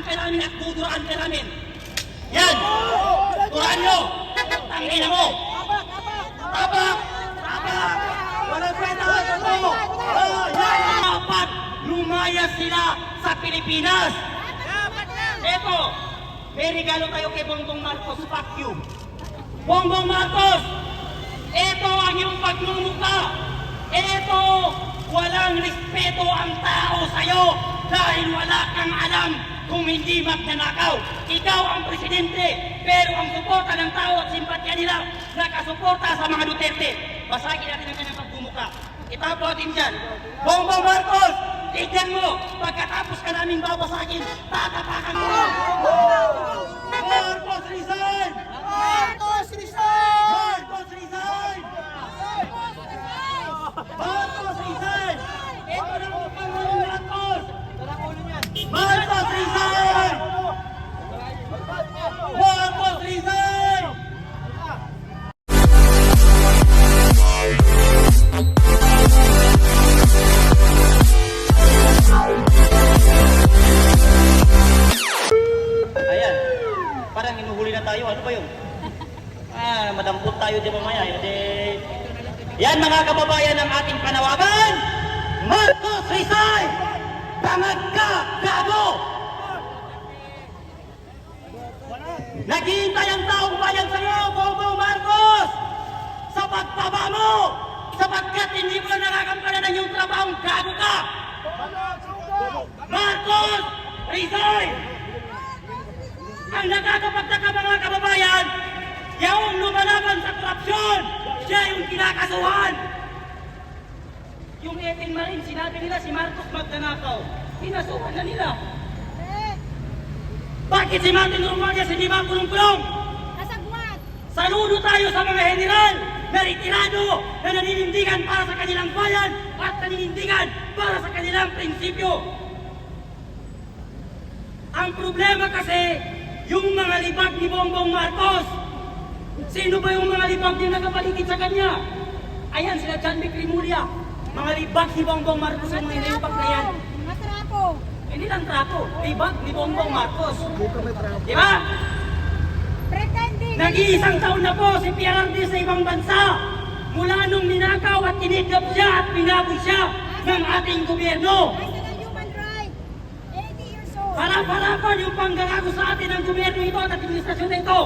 ka namin at duduraan ka namin. Yan! Duraan nyo! Tangina mo! Tabak! Tabak! Walang kwenta ka ito! Dapat lumayas sila sa Pilipinas! Eto, may regalo tayo kay Bongbong Marcos. Fuck you! Bongbong Marcos! Eto ang iyong pagmumukha! Eto, walang respeto ang tao sa'yo dahil wala kang alam kung hindi magnanakaw. Ikaw ang presidente, pero ang suporta ng tao at simpatya nila nakasuporta sa mga Duterte. Basagin natin ang kanyang pagmumukha. Itapo natin dyan. Bongbong Marcos, tignan mo, pagkatapos ka naming babasagin, tatapakan mo! Marcos resign! Marcos resign! Marcos resign! Marcos resign! Ito na ang Pangulong Marcos! Marcos resign! Marcos resign! Ayan, parang inuhuli na tayo. Ano ba yun? Madampot tayo di mamaya. Yan mga kababayan ng ating panawagan! Marcos resign! Bangag ka, gago! Naghihintay ang taong bayan sa iyo, Bongbong Marcos! Sa pagpaba mo! Sapagkat hindi mo na nakakampanan ng iyong trabahong gago ka! Marcos resign! Ang nakakapagtaka mga kababayan, yung lumalaban sa korupsyon, siya yung kinakasuhan! Yung 18 Marine, sinabi nila si Marcos magnanakaw. Kinasuhan na nila. Bakit si Martin Romualdez hindi makulong-kulong? Kasagwat! Saludo tayo sa mga general na retirado na naninindigan para sa kanilang bayan at naninindigan para sa kanilang prinsipyo. Ang problema kasi, yung mga libag ni Bongbong Marcos. Sino ba yung mga libag na nakapaligid sa kanya? Ayan sila John Micrimulya. Mga libag ni Bongbong Marcos ang mga libag na yan. Matrapo! Hindi lang trapo, libag ni Bongbong Marcos. Di ba? Pretending! Nag-iisang taon na po si PRRD sa ibang bansa. Mula nung ninakaw at kinidnap siya at pinaboy siya ng ating gobyerno. Nasa ng human right! 80 years old! Harap-harapan yung panggagago sa atin ng gobyerno ito at administrasyon na ito.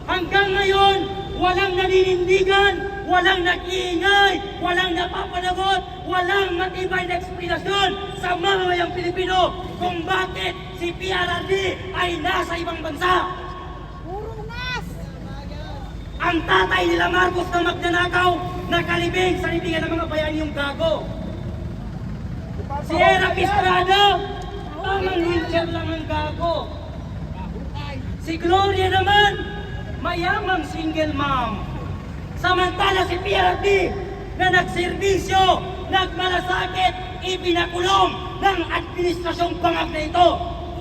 Hanggang ngayon, walang naninindigan, walang nag-iingay, walang napapanagot, walang matibay na eksplanasyon sa mamamayang Pilipino kung bakit si PRRD ay nasa ibang bansa. Puro ngas! Ang tatay nila Marcos na magnanakaw, nakalibing sa libingan ng mga bayani yung gago. Si Era Pistrada, tamang wheelchair lang ang gago. Si Gloria naman, mayamang single mom. Samantala si PRRD na nagserbisyo, nagmalasakit, ipinakulong ng administrasyong bangag na ito.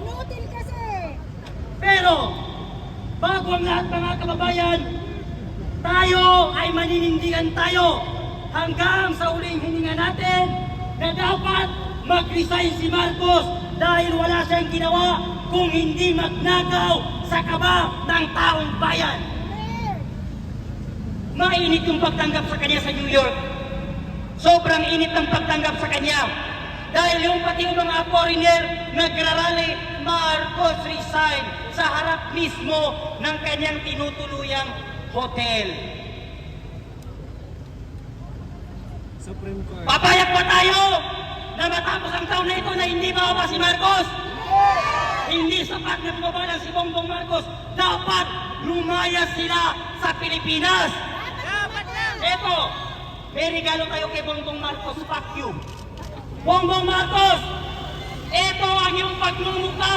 Inutil kasi! Pero, bago ang lahat mga kababayan, tayo ay maninindigan tayo hanggang sa uling hininga natin na dapat mag-resign si Marcos dahil wala siyang ginawa kung hindi magnakaw sa kaba ng taong bayan. Mainit yung pagtanggap sa kanya sa New York. Sobrang init ng pagtanggap sa kanya. Dahil yung pati yung mga foreigner nagrarally, Marcos resign sa harap mismo ng kanyang tinutuluyang hotel. Supreme Court. Papayag ba tayo na matapos ang taon na ito na hindi bababa si Marcos? Hindi sapat na bumaba lang si Bongbong Marcos. Dapat lumayas sila sa Pilipinas. Eto, may regalo tayo kay Bongbong Marcos. Fuck you. Bongbong Marcos, eto ang iyong pagmumukha.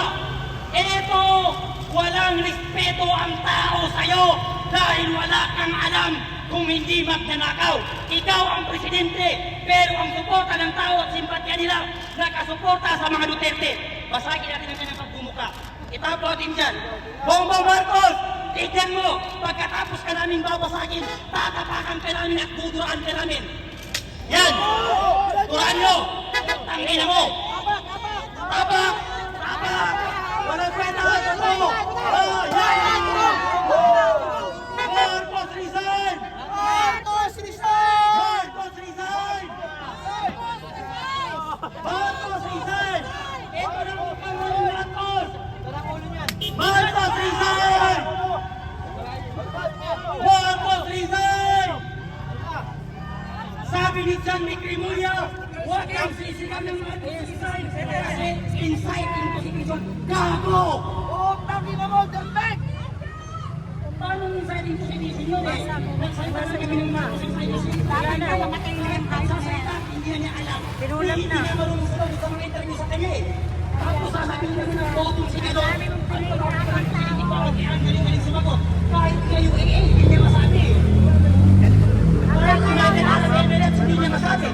Eto, walang respeto ang tao sa'yo dahil wala kang alam kung hindi magnanakaw. Ikaw ang presidente, pero ang suporta ng tao at simpatya nila nakasuporta sa mga Duterte. Basagin natin ang kanyang pagmumukha. Itapo natin dyan. Bongbong Marcos, tignan mo, pagkatapos ka naming babasagin, tatapakan ka namin at duduraan ka namin. Yan! Duraan nyo! Tangina mo! Tabak! Tabak! Walang kwenta ang totoo! Oh, yan! Marcos resign! Marcos resign! Marcos resign! Marcos resign! Ito na ang Pangulong Marcos! Marcos resign! Marcos resign! Sabi ni John Micrimulya, huwag kang sisigan ng Marcos resign kasi inciting prosecution. Gago! Paano inciting prosecution yun eh? Nagsalita na kami ng Marcos inciting hindi na niya alam. Hindi niya marunong sumunod sa mga interview sa kanya eh. Tapos sasabihin namin ng botong senador. Ang galing-galing sumagot. Kahit kayo hindi niya masabi. Kahit natin alam evidence, hindi niya masabi.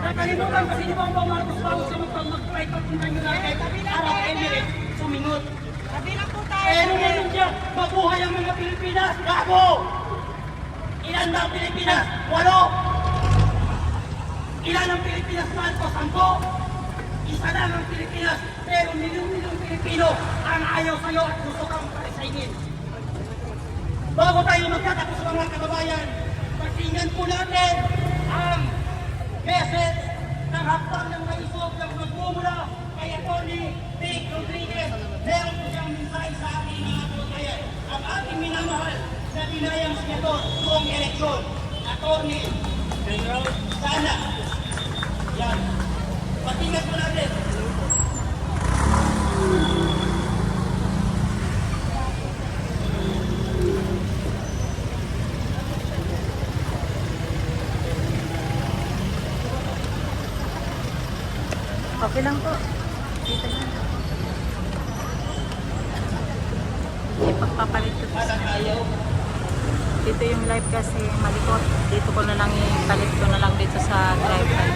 Nakalimutan kasi di ba ang Marcos bago siya mag-try pa kung kanyo natin. Arab Emirates, sumingot. Pero meron siya, mabuhay ang mga Pilipinas. Gago! Ilan ba ang Pilipinas? 8! Ilan ang Pilipinas, Marcos? 10? Isa lang ang Pilipinas, pero milyong-milyong Pilipino ang ayaw sa'yo at gusto kang palisainin. Bago tayo magtatapos sa mga kababayan, pakinggan po natin ang message ng hakbang ng maisog ng magmumula kay Atty. Vic Rodriguez. Meron po siyang mensahe sa ating mga kababayan. Ang ating minamahal na dinayang senador noong eleksyon. Atty. Sana. Yan. Pakinggan po natin. Okay lang po. Dito na. Ipagpapalit ko sa dito yung live kasi malikot. Dito ko na lang ipalit ko na lang dito sa drive time.